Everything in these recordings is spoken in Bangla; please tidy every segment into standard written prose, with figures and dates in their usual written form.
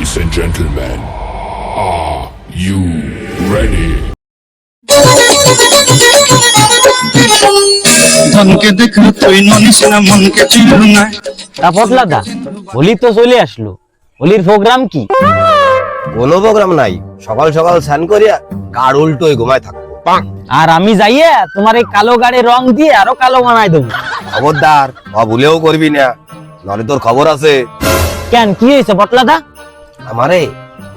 Ladies and gentlemen, are you ready? ধনকে দেখলে তুই ননিস না মনকে চিনল না। তা পটলাদা, হোলি তো চলে আসলো, হোলির প্রোগ্রাম কি? কোনো প্রোগ্রাম নাই, সকাল সকাল স্নান করিয়া গাড় উল্টোই ঘুমায় থাকবো। আর আমি যাইয়া তোমার এই কালো গাড়ি রং দিয়ে আরো কালো বানাই দেবো। খবরদার, ভুলেও করবি না, নলে তোর খবর আছে। কেন, কি হয়েছে পটলাদা? আমারে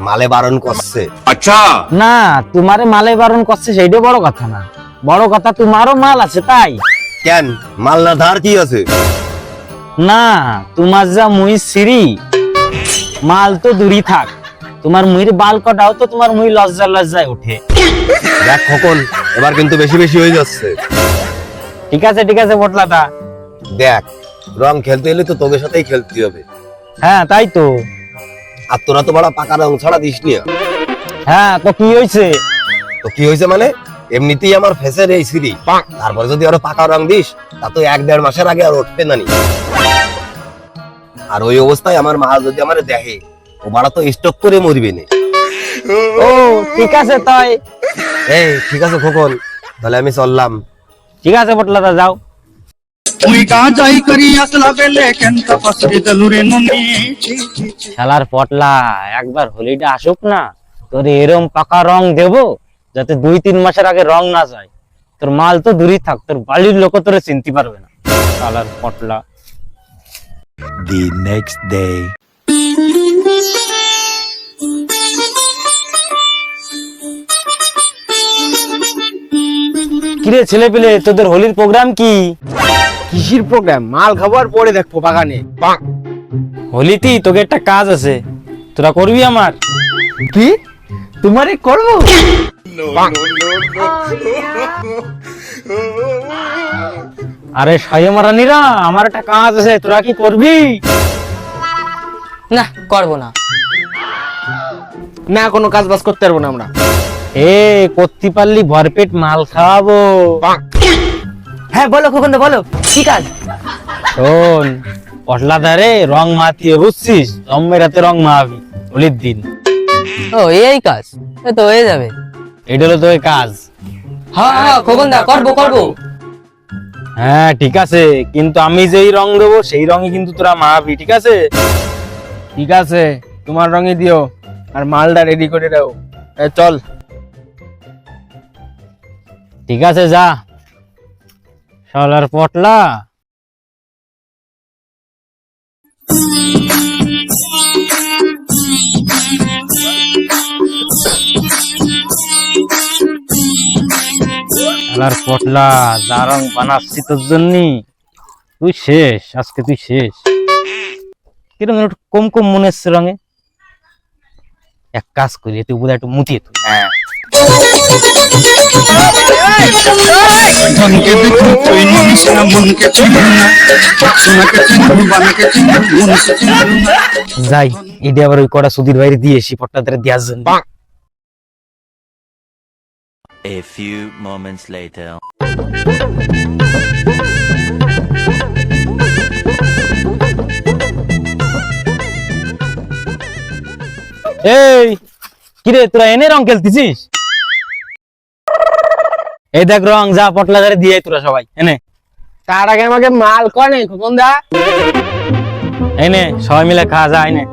মালে বারণ করছে। अच्छा না, তোমারে মালে বারণ করছে সেইটা বড় কথা না, বড় কথা তোমারও মাল আছে তাই। কেন, মাল না ধার কি আছে? না, তোমার যা মুই সিঁড়ি, মাল তো দূরই থাক, তোমার মুইর বাল কটাও তো তোমার মুই লজ্জা লজ্জায় উঠে। দেখ খোকন, এবার কিন্তু বেশি বেশি হয়ে যাচ্ছে। ঠিক আছে পটলাদা। দেখ, রং খেলতে এলে তো তোদের সাথেই খেলতে হবে। হ্যাঁ তাই তো। আর তোরা তো বড় পাকা রং ছাড়া দিস নি। হ্যাঁ তো কি হয়েছে? তো কি হয়েছে মানে, এমনিতেই আমার ফেসের এই সিঁড়ি, তারপরে যদি আরো পাকা রং দিস তা তো 1-1.5 মাসের আগে আর উঠবে না নি। আর ওই অবস্থায় আমার মা যদি আমারে দেখে, ও বাড়া তো স্টক করে মরবে না। ও ঠিক আছে তাই। এই ঠিক আছে খোকন, তাহলে আমি চললাম। ঠিক আছে পটলাদা, যাও। তুই গাজাই করি আসলা বেলে কেন তপসরি দলুরে ননি। শালার পটলা, একবার হোলিটা আসুক না, তোর এরম পাকা রং দেবো যাতে 2-3 মাসের আগে রং না যায়। তোর মাল তো দূরই থাক, তোর বাড়ির লোক তোরে চিনতে পারবে না। শালার পটলা। The next day. কিরে ছেলে পেলে, তোদের হোলির প্রোগ্রাম কি? কিসির প্রোগ্রাম? মাল খাবার পরে দেখবো বাগানে। হোলিতেই তোকে একটা কাজ আছে, তোরা করবি আমার। কি তোমারে করবো? আরে সাইমারানিরা, আমার একটা কাজ আছে, তোরা কি করবি? না, করবো না। না, কোনো কাজ বাজ করতে পারবো না আমরা। এ করতে পারলি ভরপেট মাল খাওয়াবো। হ্যাঁ বলো খোকন দা, বলো কি কাজ? শোন পটলাদারে, রং মাতিয়ে বুঝছিস, জম্মের রাতে রং মাহাবি হোলির দিন। ও এই কাজ, এ তো হয়ে যাবে। এটা হলো তোর কাজ। হ্যাঁ খোকন দা, করবো। হ্যাঁ ঠিক আছে, কিন্তু আমি যেই রং দেবো সেই রঙই কিন্তু তোরা মাহাবি, ঠিক আছে? ঠিক আছে, তোমার রঙে দিও, আর মালটা রেডি করে দাও। চল। ঠিক আছে, যা। শালার পটলা। শালার পটলা, যা রং বানাচ্ছি তোর জন্য, তুই শেষ, আজকে তুই শেষ। কিরকম একটু কম কম মনে হচ্ছে রঙে। এক কাজ করি, তুই বোধহয় একটু মুতিয়ে তুই। হ্যাঁ ধনকে দেখলে তুই ননিস না মনকে চিনল না। সোনাকে চিনল, বানাকে চিনল, মনকে চিনল না। যাই, এটা আবার ওই কটা সুধীর বাইরে দিয়ে এসি পট্টাদের দেওয়ার জন্য। A few moments later. এই কিরে, তোরা এনে রং খেলতেছিস? এই দেখ রং, যা পটলাদারে দিয়ে আয় তোরা সবাই এনে। তার আগে আমাকে মাল কনে খোকন দা। এনে সবাই মিলে খাওয়া যায়। এনে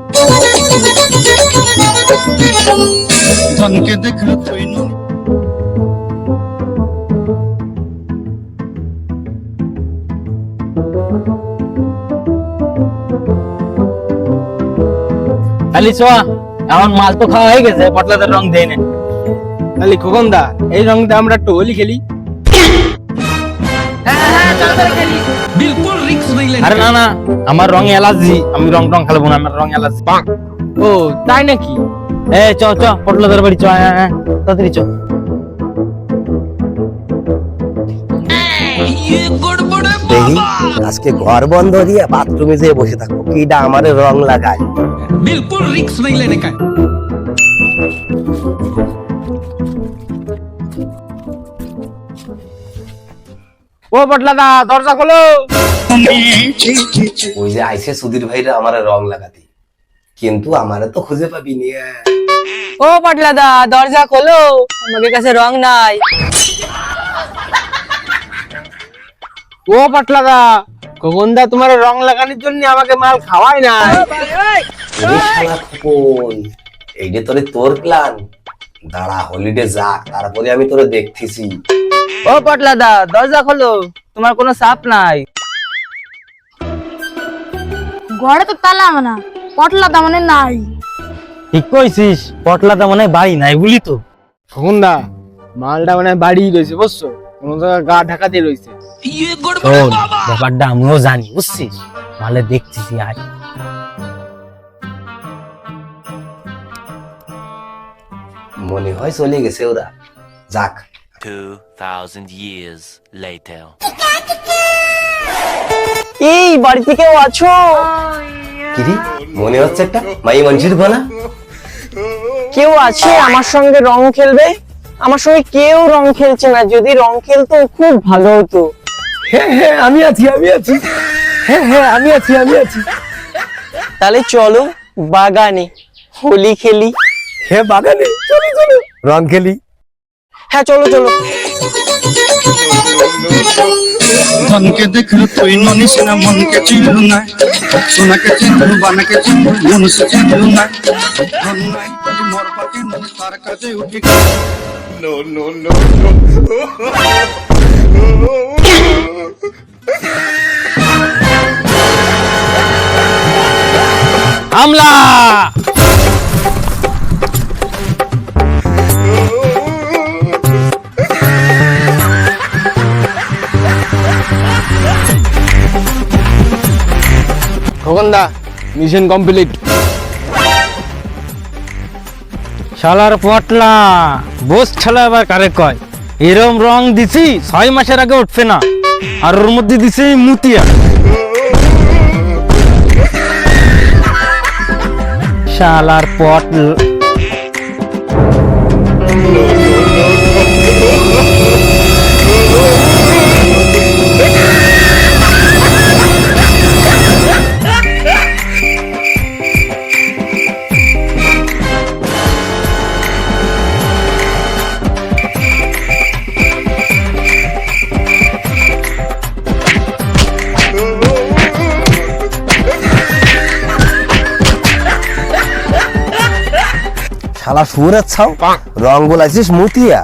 ধনকে দেখলে তুই ননিস। খালি ছোয়া, এখন মাল তো খাওয়া হয়ে গেছে, পটলাদার রং দেয় নে। তাহলে খোকন দা, এই রংটা আমরা একটু হোলি খেলি। আরে না না, আমার রঙে অ্যালার্জি, আমি রং টং খেলবো না, আমার রং অ্যালার্জি। ও তাই নাকি? চ পটলাদার বাড়ি চ, তাড়াতাড়ি চ। দেখি আজকে ঘর বন্ধ দিয়ে বাথরুমে যেয়ে বসে থাকবো, কিডা আমারে রং লাগায়। बिल्कुल रिक्स नहीं लेने का। ও পটলাদা, দরজা খোলো। ওই যে আইসে সুধীর ভাইরা আমারে রং লাগাতে, কিন্তু আমারে তো খুঁজে পাবি নি। ও পটলা দা দরজা খোলো, আমাদের কাছে রং নাই। ও পাটলাদা, খোকনদা তোমার রং লাগানোর জন্য আমাকে মাল খাওয়াই না। ওরে শালা খোকন, এইটা তোর প্ল্যান? দাঁড়া, হলিডে যাক, তারপরে আমি তোরে দেখতেছি। ও পটলা দা দরজা খোলো, তোমার কোনো চাপ নাই। ঘরে তো তালা না, পটলা দা মানে নাই। ঠিক কইছিস, পটলাটা মনে হয় বাড়ি নাই বলি তো। খোকনদা, মালটা মানে বাড়ি রয়েছে বুঝছো, কোন জায়গায় গা ঢাকা দিয়ে রয়েছে। শোন, ব্যাপারটা আমিও জানি বুঝছিস, মালে দেখতেছি আয়। মনে হয় চলে গেছে ওরা, যাক। 2,000 years later. এই বাড়িতে কেউ আছো? কিরি, মনে হচ্ছে একটা মাই মঞ্জির বলা। কেউ আছে আমার সঙ্গে রং খেলবে? আমার সঙ্গে কেউ রং খেলছে না, যদি রং খেলতো খুব ভালো হতো। হ্যাঁ হ্যাঁ আমি আছি, আমি আছি। হ্যাঁ হ্যাঁ আমি আছি, আমি আছি। তাহলে চলো বাগানে হোলি খেলি। হে বাগানে, চলো চলো রং খেলি। হ্যাঁ চলো চলো। ধনকে দেখলু তুই ননিস না, মনকে চিনলু না, সোনাকে চিনলু বানাকে চিনলু, মনুষ্য চিনলু না। ধন নাই তুই মোর পাকে ননি, তার কাছে উঠি। হামলা! খোকনদা, মিশন কমপ্লিট। শালার পটলা, বস ছেলে আবার কারে কয়? এরম রং দিছি 6 মাসের আগে উঠবে না, আর ওর মধ্যে দিছি মুতিয়া। শালার পটল। শালা সুরের ছাও, রং বলাইছিস মুতিয়া,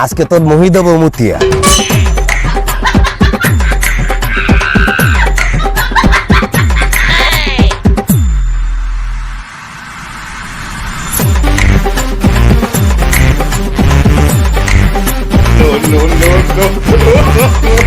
আজকে তোর মহি দেবো Muttiah. No, no, no, no.